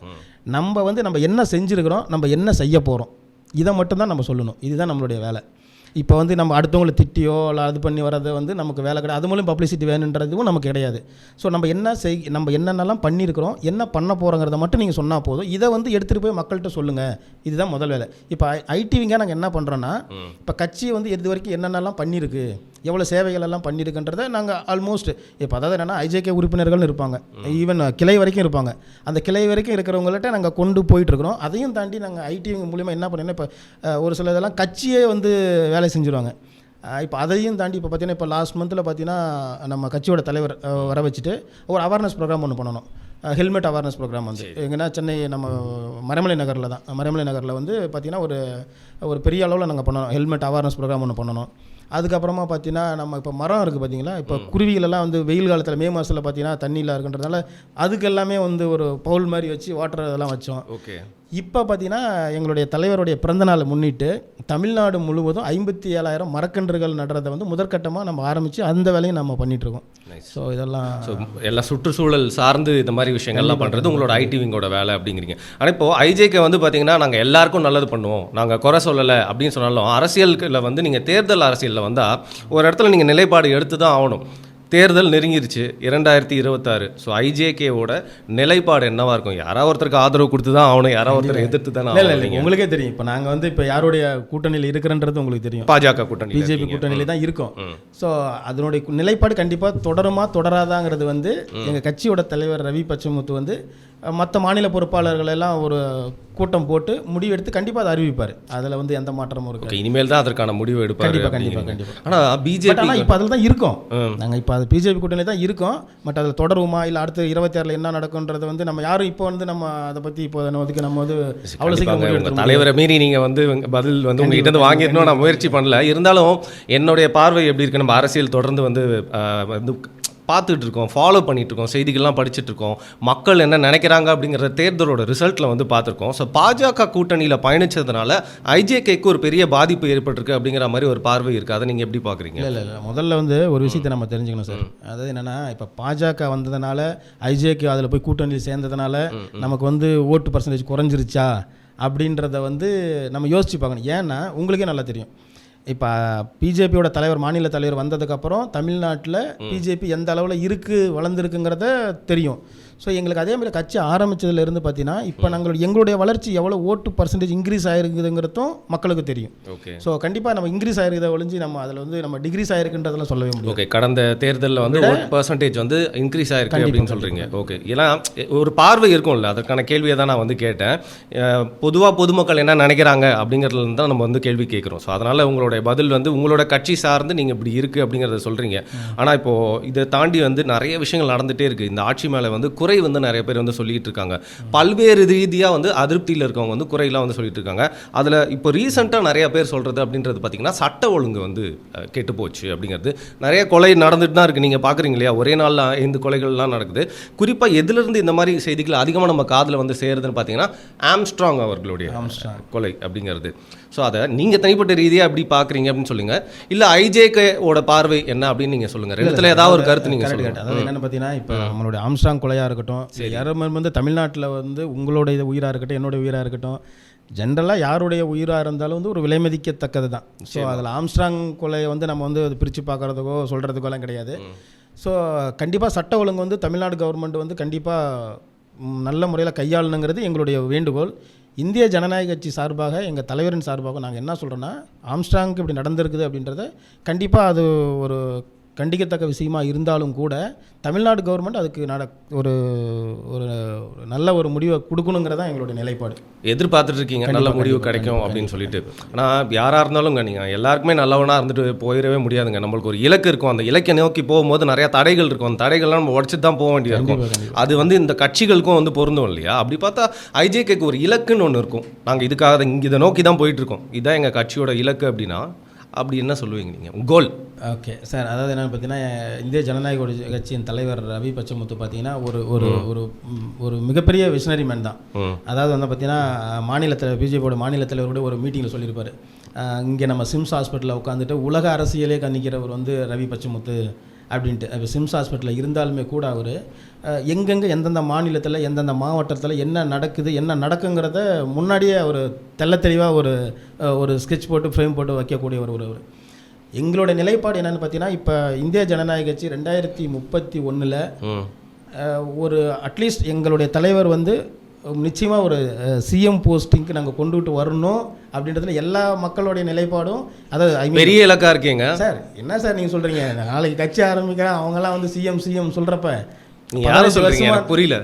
நம்ம வந்து நம்ம என்ன செஞ்சுருக்கிறோம், நம்ம என்ன செய்ய போகிறோம், இதை மட்டும்தான் நம்ம சொல்லணும். இதுதான் நம்மளுடைய வேலை. இப்போ வந்து நம்ம அடுத்தவங்களை திட்டியோ இல்லை அது பண்ணி வர்றது வந்து நமக்கு வேலை கிடையாது. அது மூலம் பப்ளிசிட்டி வேணுன்றதும் நமக்கு கிடையாது. ஸோ நம்ம என்னென்னலாம் பண்ணியிருக்கிறோம், என்ன பண்ண போகிறோங்கிறத மட்டும் நீங்கள் சொன்னால் போதும். இதை வந்து எடுத்துகிட்டு போய் மக்கள்கிட்ட சொல்லுங்கள். இதுதான் முதல் வேலை. இப்போ ஐடிவிங்க நாங்கள் என்ன பண்ணுறோன்னா, இப்போ கட்சியை வந்து இது வரைக்கும் என்னென்னலாம் பண்ணியிருக்கு, எவ்வளோ சேவைகள் எல்லாம் பண்ணியிருக்குன்றதை நாங்கள் ஆல்மோஸ்ட் இப்போ அதாவது என்னென்னா ஐஜேகே உறுப்பினர்கள்னு இருப்பாங்க, ஈவன் கிளை வரைக்கும் இருப்பாங்க. அந்த கிளை வரைக்கும் இருக்கிறவங்கள்ட்ட நாங்கள் கொண்டு போயிட்டுருக்குறோம். அதையும் தாண்டி நாங்கள் ஐடிவிங்க மூலிமா என்ன பண்ணோன்னா, இப்போ ஒரு சில இதெல்லாம் கட்சியே வந்து வேலை செஞ்சுருவாங்க. இப்போ அதையும் தாண்டி இப்போ பார்த்தீங்கன்னா, இப்போ லாஸ்ட் மந்தில் பார்த்தீங்கன்னா நம்ம கட்சியோட தலைவர் வர வச்சுட்டு ஒரு அவேர்னஸ் ப்ரோக்ராம் ஒன்று பண்ணணும். ஹெல்மெட் அவேர்னஸ் ப்ரோக்ராம் வந்து எங்கன்னா சென்னை நம்ம மறைமலை நகரில் தான். மறைமலை நகரில் வந்து பார்த்திங்கன்னா ஒரு பெரிய அளவில் நாங்கள் பண்ணணும். ஹெல்மெட் அவேர்னஸ் ப்ரோக்ராம் ஒன்று பண்ணணும். அதுக்கப்புறமா பார்த்தீங்கன்னா நம்ம இப்போ மரம் இருக்குது பார்த்தீங்களா, இப்போ குருவிகளெல்லாம் வந்து வெயில் காலத்தில் மே மாதத்தில் பார்த்தீங்கன்னா தண்ணியில் இருக்குன்றதுனால அதுக்கு எல்லாமே வந்து ஒரு பவுல் மாதிரி வச்சு வாட்டர் இதெல்லாம் வச்சோம். ஓகே. இப்போ பார்த்தீங்கன்னா எங்களுடைய தலைவருடைய பிறந்தநாளை முன்னிட்டு தமிழ்நாடு முழுவதும் 57,000 மரக்கன்றுகள் நடுறதை வந்து முதற்கட்டமாக நம்ம ஆரம்பித்து அந்த வேலையும் நம்ம பண்ணிகிட்ருக்கோம். ஸோ இதெல்லாம் எல்லாம் சுற்றுச்சூழல் சார்ந்து இந்த மாதிரி விஷயங்கள்லாம் பண்ணுறது உங்களோட ஐடிவிங்கோட வேலை அப்படிங்கிறீங்க. ஆனால் இப்போது ஐஜேகே வந்து பார்த்தீங்கன்னா நாங்கள் எல்லாருக்கும் நல்லது பண்ணுவோம், நாங்கள் குறை சொல்லலை அப்படின்னு சொன்னாலும் அரசியலில் வந்து நீங்கள் தேர்தல் அரசியலில் வந்தால் ஒரு இடத்துல நீங்கள் நிலைப்பாடு எடுத்து தான் ஆகணும். தேர்தல் நெருங்கிருச்சு 2026. ஸோ ஐஜேகேவோட நிலைப்பாடு என்னவாக இருக்கும்? யாராவது ஒருத்தருக்கு ஆதரவு கொடுத்து தான் ஆகணும், யாராவது ஒருத்தர் எதிர்த்து தான் ஆகணும். உங்களுக்கே தெரியும், இப்போ நாங்கள் வந்து இப்போ யாருடைய கூட்டணியில் இருக்கிறன்றது உங்களுக்கு தெரியும். பாஜக கூட்டணி, பிஜேபி கூட்டணியில் தான் இருக்கும். ஸோ அதனுடைய நிலைப்பாடு கண்டிப்பாக தொடருமா தொடராதாங்கிறது வந்து எங்கள் கட்சியோட தலைவர் ரவி பச்சமுத்து வந்து மற்ற மாநில பொறுப்பாளர்கள் எல்லாம் ஒரு கூட்டம் போட்டு முடிவு எடுத்து கண்டிப்பாக அதை அறிவிப்பார். அதில் வந்து எந்த மாற்றமும் இருக்கு. இனிமேல் தான் அதற்கான முடிவு எடுப்பார். கண்டிப்பாக. ஆனால் பிஜேபி இப்போ அதில் தான் இருக்கோம். நாங்கள் இப்போ அது பிஜேபி கூட்டணி தான் இருக்கோம். பட் அதில் தொடருமா இல்லை அடுத்து 26 என்ன நடக்கும்ன்றது வந்து நம்ம யாரும் இப்போ வந்து நம்ம அதை பற்றி இப்போ அதுக்கு நம்ம வந்து அவ்வளோ சீக்கிரம் தலைவரை மீறி நீங்கள் வந்து பதில் வந்து உங்ககிட்ட வந்து வாங்கிடணும் நான் முயற்சி பண்ணல. இருந்தாலும் என்னுடைய பார்வை எப்படி இருக்கு, நம்ம அரசியல் தொடர்ந்து வந்து பார்த்துட்டு இருக்கோம், ஃபாலோ பண்ணிட்டு இருக்கோம், செய்திகள்லாம் படிச்சுட்டு இருக்கோம், மக்கள் என்ன நினைக்கிறாங்க அப்படிங்கிற தேர்தலோட ரிசல்ட்டில் வந்து பார்த்துருக்கோம். ஸோ பாஜக கூட்டணியில் பயணிச்சதுனால ஐஜேகேக்கு ஒரு பெரிய பாதிப்பு ஏற்பட்டிருக்கு அப்படிங்கிற மாதிரி ஒரு பார்வை இருக்குது. அதை நீங்கள் எப்படி பார்க்குறீங்க? இல்லை முதல்ல வந்து ஒரு விஷயத்தை நம்ம தெரிஞ்சுக்கணும் சார். அதாவது என்னென்னா, இப்போ பாஜக வந்ததுனால ஐஜேகே அதில் போய் கூட்டணியில் சேர்ந்ததுனால நமக்கு வந்து ஓட்டு பர்சன்டேஜ் குறைஞ்சிருச்சா அப்படின்றத வந்து நம்ம யோசிச்சு பார்க்கணும். ஏன்னா உங்களுக்கே நல்லா தெரியும், இப்போ பிஜேபியோட தலைவர் மாநில தலைவர் வந்ததுக்கப்புறம் தமிழ்நாட்டில் பிஜேபி எந்த அளவில் இருக்குது வளர்ந்துருக்குங்கிறத தெரியும். ஸோ எங்களுக்கு அதே மாதிரி கட்சி ஆரம்பித்ததுலேருந்து பார்த்தீங்கன்னா இப்போ எங்களுடைய வளர்ச்சி எவ்வளோ ஓட்டு பர்சன்டேஜ் இன்க்ரீஸ் ஆகிருக்குதுங்கிறதும் மக்களுக்கு தெரியும். ஓகே. ஸோ கண்டிப்பாக நம்ம இன்க்ரீஸ் ஆகிருக்கிறத ஒழிஞ்சு நம்ம அதில் வந்து நம்ம டிக்ரீஸ் ஆகிருக்குன்றதெல்லாம் சொல்லவே முடியும். ஓகே. கடந்த தேர்தலில் வந்து ஓட்டு பர்சன்டேஜ் வந்து இன்க்ரீஸ் ஆகிருக்கு அப்படின்னு சொல்கிறீங்க. ஓகே. ஏன்னா ஒரு பார்வை இருக்கும்ல, அதற்கான கேள்வியை தான் நான் வந்து கேட்டேன். பொதுவாக பொதுமக்கள் என்ன நினைக்கிறாங்க அப்படிங்கிறதுல தான் நம்ம வந்து கேள்வி கேட்குறோம். ஸோ அதனால் உங்களுடைய பதில் வந்து உங்களோட கட்சி சார்ந்து நீங்கள் இப்படி இருக்குது அப்படிங்கிறத சொல்கிறீங்க. ஆனால் இப்போது இதை தாண்டி வந்து நிறைய விஷயங்கள் நடந்துகிட்டே இருக்குது. இந்த ஆட்சி மேலே வந்து குறை வந்து நிறைய பேர் வந்து சொல்லிட்டு இருக்காங்க. பல்வேறு ரீதியாக வந்து அதிருப்தியில் இருக்கவங்க வந்து குறையெல்லாம் வந்து சொல்லிட்டு இருக்காங்க. அதில் இப்போ ரீசெண்டாக நிறைய பேர் சொல்கிறது அப்படின்றது பார்த்தீங்கன்னா சட்ட ஒழுங்கு வந்து கெட்டு போச்சு அப்படிங்கிறது. நிறைய கொலை நடந்துட்டு தான் இருக்குது. நீங்கள் பார்க்குறீங்க இல்லையா, ஒரே நாளில் 5 கொலைகள்லாம் நடக்குது. குறிப்பாக எதிலிருந்து இந்த மாதிரி செய்திகள் அதிகமாக நம்ம காதில் வந்து சேருதுன்னு பார்த்தீங்கன்னா ஆம்ஸ்ட்ராங் அவர்களுடைய கொலை அப்படிங்கிறது. ஸோ அதை நீங்கள் தனிப்பட்ட ரீதியாக எப்படி பார்க்குறீங்க அப்படின்னு சொல்லுங்க, இல்லை ஐஜேகேவோட பார்வை என்ன அப்படின்னு நீங்கள் சொல்லுங்கள். ரெண்டுத்தில் ஏதாவது ஒரு கருத்து நீங்கள் சொல்லுங்கள். அதாவது என்னென்னு பார்த்தீங்கன்னா, இப்போ நம்மளுடைய ஆம்ஸ்ட்ராங் கொலையாக இருக்கட்டும், யாரும் வந்து தமிழ்நாட்டில் வந்து உங்களுடைய உயிராக இருக்கட்டும், என்னுடைய உயிராக இருக்கட்டும், ஜென்ரலாக யாருடைய உயிராக இருந்தாலும் வந்து ஒரு விலை மதிக்கத்தக்கது தான். ஸோ அதில் ஆம்ஸ்ட்ராங் கொலையை வந்து நம்ம வந்து அது பிரித்து பார்க்குறதுக்கோ சொல்கிறதுக்கோலாம் கிடையாது. ஸோ கண்டிப்பாக சட்ட ஒழுங்கு வந்து தமிழ்நாடு கவர்மெண்ட் வந்து கண்டிப்பாக நல்ல முறையில் கையாளணுங்கிறது எங்களுடைய வேண்டுகோள். இந்திய ஜனநாயக கட்சி சார்பாக எங்கள் தலைவரின் சார்பாக நாங்கள் என்ன சொல்கிறோன்னா, ஆம்ஸ்ட்ராங்க்கு இப்படி நடந்திருக்குது அப்படின்றத கண்டிப்பாக அது ஒரு கண்டிக்கத்தக்க விஷயமா இருந்தாலும் கூட தமிழ்நாடு கவர்மெண்ட் அதுக்கு ஒரு ஒரு நல்ல ஒரு முடிவை கொடுக்கணுங்கிறதான் எங்களுடைய நிலைப்பாடு. எதிர்பார்த்துட்டு இருக்கீங்க நல்ல முடிவு கிடைக்கும் அப்படின்னு சொல்லிட்டு. ஆனால் யாராக இருந்தாலுங்க, நீங்கள் எல்லாருக்குமே நல்லவனாக இருந்துட்டு போயிடவே முடியாதுங்க. நம்மளுக்கு ஒரு இலக்கு இருக்கும். அந்த இலக்கை நோக்கி போகும்போது நிறையா தடைகள் இருக்கும். அந்த தடைகள்லாம் நம்ம உடச்சிட்டு தான் போக வேண்டியது இருக்கும். அது வந்து இந்த கட்சிகளுக்கும் வந்து பொருந்தும் இல்லையா? அப்படி பார்த்தா ஐஜேகேக்கு ஒரு இலக்குன்னு ஒன்று இருக்கும். நாங்கள் இதுக்காக இதை நோக்கி தான் போயிட்டுருக்கோம், இதுதான் எங்கள் கட்சியோட இலக்கு அப்படின்னா அப்படி என்ன சொல்லுவீங்க நீங்கள் கோல்? ஓகே சார், அதாவது என்னென்னு பார்த்தீங்கன்னா, இந்திய ஜனநாயக கட்சியின் தலைவர் ரவி பச்சமுத்து பார்த்தீங்கன்னா ஒரு மிகப்பெரிய விஷனரி மேன் தான். அதாவது வந்து பார்த்தீங்கன்னா பிஜேபியோட மாநில தலைவரோட ஒரு மீட்டிங்கில் சொல்லியிருப்பார், இங்கே நம்ம சிம்ஸ் ஹாஸ்பிட்டலில் உட்காந்துட்டு உலக அரசியலே கணிக்கிறவர் வந்து ரவி பச்சமுத்து அப்படின்ட்டு. இப்போ சிம்ஸ் ஹாஸ்பிட்டலில் இருந்தாலுமே கூட அவர் எங்கெங்கே எந்தெந்த மாநிலத்தில் எந்தெந்த மாவட்டத்தில் என்ன நடக்குது என்ன நடக்குங்கிறத முன்னாடியே அவர் தெளிவாக ஒரு ஸ்கெட்ச் போட்டு ஃப்ரேம் போட்டு வைக்கக்கூடிய ஒரு எங்களுடைய நிலைப்பாடு என்னென்னு பார்த்தீங்கன்னா, இப்போ இந்திய ஜனநாயக கட்சி 2031 ஒரு அட்லீஸ்ட் எங்களுடைய தலைவர் வந்து நிச்சயமாக ஒரு சிஎம் போஸ்டிங்க்கு நாங்கள் கொண்டுகிட்டு வரணும் அப்படின்றதுல எல்லா மக்களுடைய நிலைப்பாடும். அதாவது பெரிய இலக்காக இருக்கீங்க சார். என்ன சார் நீங்கள் சொல்கிறீங்க? நாளைக்கு கட்சி ஆரம்பிக்கிறேன் அவங்கெல்லாம் வந்து சிஎம் சொல்கிறப்ப புரியல.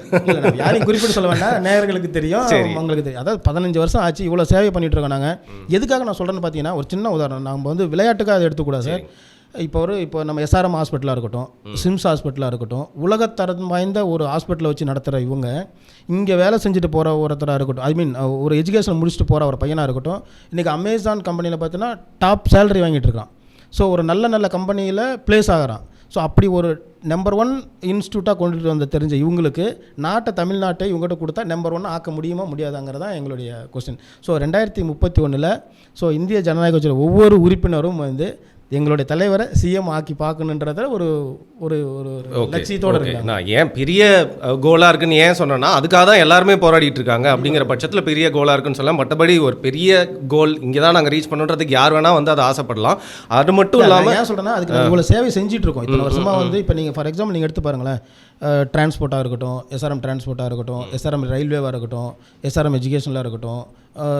யாரையும் குறிப்பிட்டு சொல்ல வேண்டாம், நேயர்களுக்கு தெரியும், உங்களுக்கு தெரியும். அதாவது 15 வருஷம் ஆச்சு, இவ்வளோ சேவை பண்ணிட்டு இருக்கோம் நாங்கள். எதுக்காக நான் சொல்கிறேன்னு பார்த்தீங்கன்னா, ஒரு சின்ன உதாரணம். நம்ம வந்து விளையாட்டுக்காக அதை எடுத்துக்கூடாது சார். இப்போ நம்ம எஸ்ஆர்எம் ஹாஸ்பிட்டலாக இருக்கட்டும், சிம்ஸ் ஹாஸ்பிட்டலாக இருக்கட்டும், உலகத்தரம் வாய்ந்த ஒரு ஹாஸ்பிட்டலை வச்சு நடத்துகிற இவங்க இங்கே வேலை செஞ்சுட்டு போகிற ஒருத்தராக இருக்கட்டும், ஐ மீன் ஒரு எஜுகேஷன் முடிச்சுட்டு போகிற ஒரு பையனாக இருக்கட்டும், இன்றைக்கி அமேசான் கம்பெனியில் பார்த்தீங்கன்னா டாப் சேலரி வாங்கிட்டு இருக்கான். ஸோ ஒரு நல்ல கம்பெனியில் ப்ளேஸ் ஆகிறான். ஸோ அப்படி ஒரு நம்பர் 1 இன்ஸ்டியூட்டாக கொண்டுட்டு வந்த தெரிஞ்ச இவங்களுக்கு தமிழ்நாட்டை இவங்ககிட்ட கொடுத்தா நம்பர் 1 ஆக்க முடியுமா முடியாதாங்கிறதான் எங்களுடைய கொஸ்டின். ஸோ 2031 ஸோ இந்திய ஜனநாயக கட்சியில் ஒவ்வொரு உறுப்பினரும் வந்து எங்களுடைய தலைவரை சிஎம் ஆக்கி பார்க்கணுன்றத ஒரு ஒரு ஒரு லட்சியத்தோடு இருக்காங்க. நான் ஏன் பெரிய கோலாக இருக்குன்னு ஏன் சொன்னேன்னா, அதுக்காக தான் எல்லாருமே போராடிட்டு இருக்காங்க. அப்படிங்கிற பட்சத்தில் பெரிய கோலாக இருக்குன்னு சொல்லலாம். மற்றபடி ஒரு பெரிய கோல் இங்கே தான் நாங்கள் ரீச் பண்ணுறதுக்கு யார் வேணால் வந்து அதை ஆசைப்படலாம். அது மட்டும் இல்லாமல் ஏன் சொல்கிறேன்னா, அதுக்கு நாங்கள் இவ்வளோ சேவை செஞ்சுட்டு இருக்கோம் இத்தனை வருஷமாக. வந்து இப்போ நீங்கள் ஃபார் எக்ஸாம்பிள் நீங்கள் எடுத்து பாருங்களேன், டிரான்ஸ்போர்ட்டாக இருக்கட்டும், எஸ்ஆர்எம் டிரான்ஸ்போர்ட்டாக இருக்கட்டும், எஸ்ஆர்எம் ரயில்வேவாக இருக்கட்டும், எஸ்ஆர்எம் எஜுகேஷனில் இருக்கட்டும்,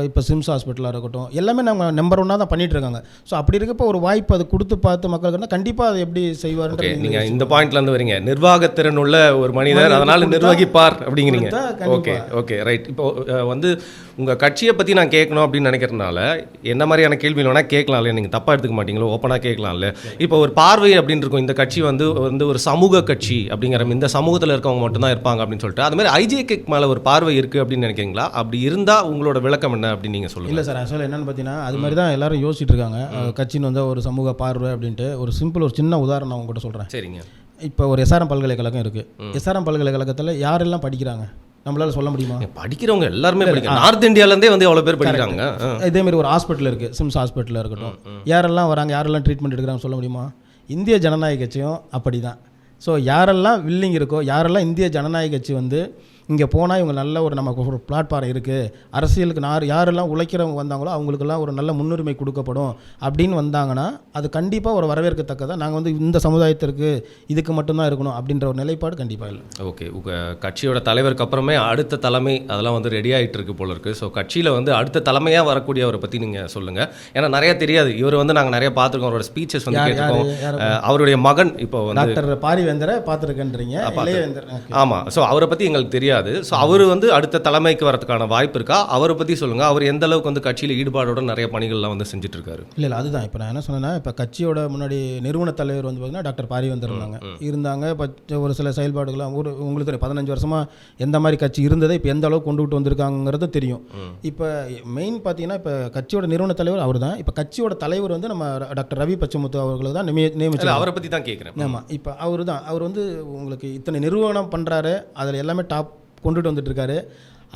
இப்போ சிம்ஸ் ஹாஸ்பிட்டலாக இருக்கட்டும், எல்லாமே நம்ம நம்பர் 1 தான் பண்ணிகிட்டு இருக்காங்க. ஸோ அப்படி இருக்கப்போ ஒரு வாய்ப்பு அது கொடுத்து பார்த்து மக்களுக்கு கண்டிப்பாக அதை எப்படி செய்வார்ன்ற நீங்கள் இந்த பாயிண்ட்லேருந்து வரீங்க. நிர்வாகத்திறன் உள்ள ஒரு மனிதர், அதனால் நிர்வகிப்பார் அப்படிங்கிறீங்க. Okay right. இப்போ வந்து உங்கள் கட்சியை பற்றி நான் கேட்கணும் அப்படின்னு நினைக்கிறதுனால என்ன மாதிரியான கேள்வி வேணால் கேட்கலாம் இல்லையா? நீங்கள் தப்பாக எடுத்துக்க மாட்டீங்களோ, ஓப்பனாக கேட்கலாம்ல. இப்போ ஒரு பார்வை அப்படின்னு இருக்கும், இந்த கட்சி வந்து ஒரு சமூக கட்சி அப்படிங்கிற இந்த சமூகத்தில் இருக்கவங்க மட்டும்தான் இருப்பாங்க அப்படின்னு சொல்லிட்டு, அது மாதிரி ஐஜேகே மேலே ஒரு பார்வை இருக்குது அப்படின்னு நினைக்கிறீங்களா? அப்படி இருந்தால் உங்களோட விளக்கம் என்ன அப்படின்னு நீங்கள் சொல்லுங்கள். இல்லை சார், ஆக்சுவலாக என்னென்னு பார்த்தீங்கன்னா, அது மாதிரி தான் எல்லாரும் யோசிச்சுட்டு இருக்காங்க. கட்சின்னு வந்து ஒரு சமூக பார்வை அப்படின்ட்டு ஒரு சிம்பிள் ஒரு சின்ன உதாரணம் நான் உங்கள்கிட்ட சொல்கிறேன். சரிங்க. இப்போ ஒரு எஸ்ஆர்எம் பல்கலைக்கழகம் இருக்குது. எஸ்ஆர்எம் பல்கலைக்கழகத்தில் யாரெல்லாம் படிக்கிறாங்க நம்மளால சொல்ல முடியுமா? படிக்கிறவங்க எல்லாருமே படிக்கிறாங்க. நார்த் இந்தியாவிலேருந்தே வந்து எவ்வளோ பேர் படிக்கிறாங்க. இதேமாதிரி ஒரு ஹாஸ்பிட்டல் இருக்குது, சிம்ஸ் ஹாஸ்பிட்டலில் இருக்கட்டும், யாரெல்லாம் வராங்க, யாரெல்லாம் ட்ரீட்மெண்ட் எடுக்கிறாங்க சொல்ல முடியுமா? இந்திய ஜனநாயக கட்சியும் அப்படி தான். ஸோ யாரெல்லாம் வில்லிங் இருக்கோ, யாரெல்லாம் இந்திய ஜனநாயக கட்சி வந்து இங்கே போனால் இவங்க நல்ல ஒரு நமக்கு ஒரு பிளாட்ஃபார்ம் இருக்குது, அரசியலுக்கு யாரெல்லாம் உழைக்கிறவங்க வந்தாங்களோ அவங்களுக்கெல்லாம் ஒரு நல்ல முன்னுரிமை கொடுக்கப்படும் அப்படின்னு வந்தாங்கன்னா அது கண்டிப்பாக ஒரு வரவேற்கத்தக்கதான். நாங்கள் வந்து இந்த சமுதாயத்திற்கு இதுக்கு மட்டும்தான் இருக்கணும் அப்படின்ற ஒரு நிலைப்பாடு கண்டிப்பாக இல்லை. ஓகே, உங்கள் கட்சியோட தலைவருக்கு அப்புறமே அடுத்த தலைமை அதெல்லாம் வந்து ரெடி ஆகிட்டு இருக்கு போல இருக்குது. ஸோ கட்சியில் வந்து அடுத்த தலைமையாக வரக்கூடியவரை பற்றி நீங்கள் சொல்லுங்கள். ஏன்னா நிறைய தெரியாது. இவர் வந்து நாங்கள் நிறைய பார்த்துருக்கோம், அவரோட ஸ்பீச்சஸ் வந்து கேட்டிருக்கோம். அவருடைய மகன் இப்போ வந்து டாக்டர் பாரிவேந்தரை பார்த்துருக்கேன்றீங்க. ஆமாம். ஸோ அவரை பற்றி எங்களுக்கு தெரியாது. ஸோ அவர் வந்து அடுத்த தலைமைக்கு வரதுக்கான வாய்ப்பு இருக்கா? அவரை பற்றி சொல்லுங்கள். அவர் எந்த அளவுக்கு வந்து கட்சியில் ஈடுபாடோட நிறைய பணிகள்லாம் வந்து செஞ்சுட்டு இருக்காரு. இல்லை அதுதான் இப்போ நான் என்ன சொன்னேன்னா, இப்போ கட்சியோட முன்னாடி நிறுவன தலைவர் வந்து பார்த்தீங்கன்னா டாக்டர் பாரிவேந்தர் இருந்தாங்க. இப்போ ஒரு சில செயல்பாடுகள்லாம் உங்களுக்கு தெரியும், 15 வருஷமாக எந்த மாதிரி கட்சி இருந்ததை இப்போ எந்த அளவுக்கு கொண்டுகிட்டு வந்திருக்காங்கிறது தெரியும். இப்போ மெயின் பார்த்தீங்கன்னா, இப்போ கட்சியோட நிறுவன தலைவர் அவர் தான். இப்போ கட்சியோட தலைவர் வந்து நம்ம டாக்டர் ரவி பச்சமுத்து அவர்களை தான் நியமிச்சு. அவரை பற்றி தான் கேட்குறேன். ஆமாம். இப்போ அவர் வந்து உங்களுக்கு இத்தனை நிறுவனம் பண்ணுறாரு, அதில் எல்லாமே டாப் கொண்டுட்டு வந்துட்டுருக்காரு.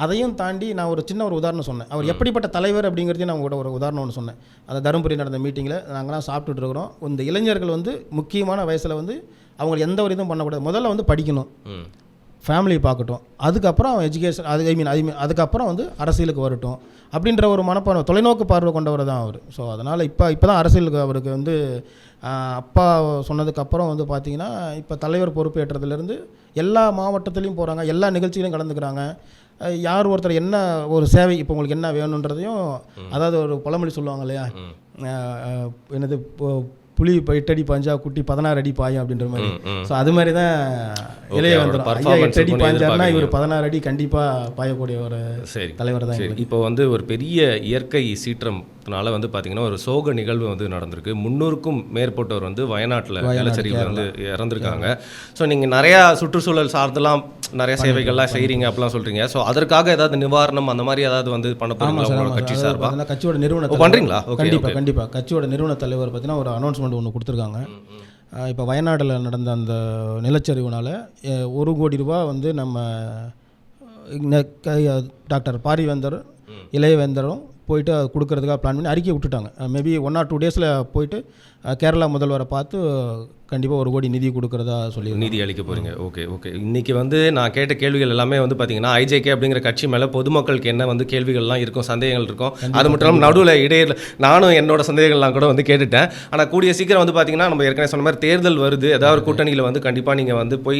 அதையும் தாண்டி நான் ஒரு சின்ன ஒரு உதாரணம் சொன்னேன். அவர் எப்படிப்பட்ட தலைவர் அப்படிங்கிறதையும் நான் உங்களோட ஒரு உதாரணம் ஒன்று சொன்னேன். அந்த தருமபுரி நடந்த மீட்டிங்கில் நாங்களாம் சாப்பிட்டுட்டு இருக்கிறோம். இந்த இளைஞர்கள் வந்து முக்கியமான வயசில் வந்து அவங்க எந்த ஒரு இதுவும் பண்ணக்கூடாது. முதல்ல வந்து படிக்கணும், ஃபேமிலியை பார்க்கட்டும், அதுக்கப்புறம் எஜுகேஷன், அதுக்கப்புறம் வந்து அரசியலுக்கு வரட்டும் அப்படின்ற ஒரு மனப்பான்மை, தொலைநோக்கு பார்வை கொண்டவர் தான் அவர். ஸோ அதனால் இப்போ தான் அரசியலுக்கு அவருக்கு வந்து அப்பா சொன்னதுக்கப்புறம் வந்து பார்த்திங்கன்னா, இப்போ தலைவர் பொறுப்பேற்றதுலேருந்து எல்லா மாவட்டத்துலேயும் போகிறாங்க, எல்லா நிகழ்ச்சிகளையும் கலந்துக்கிறாங்க. யார் ஒருத்தர் என்ன ஒரு சேவை இப்போ உங்களுக்கு என்ன வேணுன்றதையும், அதாவது ஒரு பழமொழி சொல்லுவாங்க இல்லையா, என்னது புலி 8 அடி பாஞ்சா குட்டி 16 அடி பாயும் அப்படின்ற மாதிரி. ஸோ அது மாதிரி தான் இளைய வந்துடும். 8 அடி பாஞ்சார்னா இவர் 16 அடி கண்டிப்பாக பாயக்கூடிய ஒரு தலைவர் தான். இப்போ வந்து ஒரு பெரிய இயற்கை சீற்றம்னால வந்து பார்த்தீங்கன்னா ஒரு சோக நிகழ்வு வந்து நடந்திருக்கு. 300க்கும் மேற்பட்டவர் வந்து வயநாட்டில் நிலச்சரிவில் வந்து இறந்துருக்காங்க. ஸோ நீங்கள் நிறையா சுற்றுச்சூழல் சார்ந்தெல்லாம் நிறைய சேவைகள்லாம் செய்கிறீங்க அப்படிலாம் சொல்கிறீங்க. ஸோ அதற்காக ஏதாவது நிவாரணம் அந்த மாதிரி ஏதாவது வந்து பண்ண போகிறீங்களா கட்சி சார்பாக? கட்சியோட நிறுவன பண்ணுறீங்களா? கண்டிப்பாக கட்சியோட நிறுவன தலைவர் பார்த்தீங்கன்னா ஒரு அனௌன்ஸ்மெண்ட் ஒன்று கொடுத்துருக்காங்க. இப்போ வயநாட்டில் நடந்த அந்த நிலச்சரிவுனால் 1 கோடி ரூபா வந்து நம்ம டாக்டர் பாரிவேந்தர் இளையவேந்தரும் போயிட்டு கொடுக்கறதுக்காக பிளான் பண்ணி அறிக்கை விட்டுட்டாங்க. மேபி 1 or 2 டேஸில் போயிட்டு கேரளா முதல்வரை பார்த்து கண்டிப்பாக 1 கோடி நிதி கொடுக்குறதா சொல்லி நிதி அளிக்க போகிறீங்க. Okay okay. இன்றைக்கி வந்து நான் கேட்ட கேள்விகள் எல்லாமே வந்து பார்த்தீங்கன்னா ஐஜேகே அப்படிங்கிற கட்சி மேலே பொதுமக்களுக்கு என்ன வந்து கேள்விகள்லாம் இருக்கும், சந்தேகங்கள் இருக்கும். அது மட்டும் இல்லாமல் நடுவில் இடையில நானும் என்னோட சந்தேகங்கள்லாம் கூட வந்து கேட்டுட்டேன். ஆனால் கூடிய சீக்கிரம் வந்து பார்த்தீங்கன்னா நம்ம ஏற்கனவே சொன்ன மாதிரி தேர்தல் வருது, ஏதாவது ஒரு கூட்டணியில் வந்து கண்டிப்பாக நீங்கள் வந்து போய்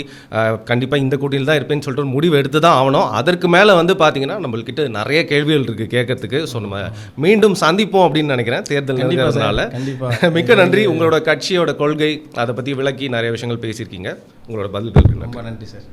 கண்டிப்பாக இந்த கூட்டணியில் தான் இருப்பேன்னு சொல்லிட்டு ஒரு முடிவு எடுத்து தான் ஆகணும். அதற்கு மேலே வந்து பார்த்தீங்கன்னா நம்மள்கிட்ட நிறைய கேள்விகள் இருக்குது கேட்கறதுக்கு. ஸோ நம்ம மீண்டும் சந்திப்போம் அப்படின்னு நினைக்கிறேன் தேர்தல் நெருங்கிறதுனால. கண்டிப்பாக மிக்க நன்றி. உங்களோட கட்சியோட கொள்கை அதை பற்றி விளக்கி நிறைய விஷயங்கள் பேசியிருக்கீங்க. உங்களோட பதில்கள் ரொம்ப நன்றி சார்.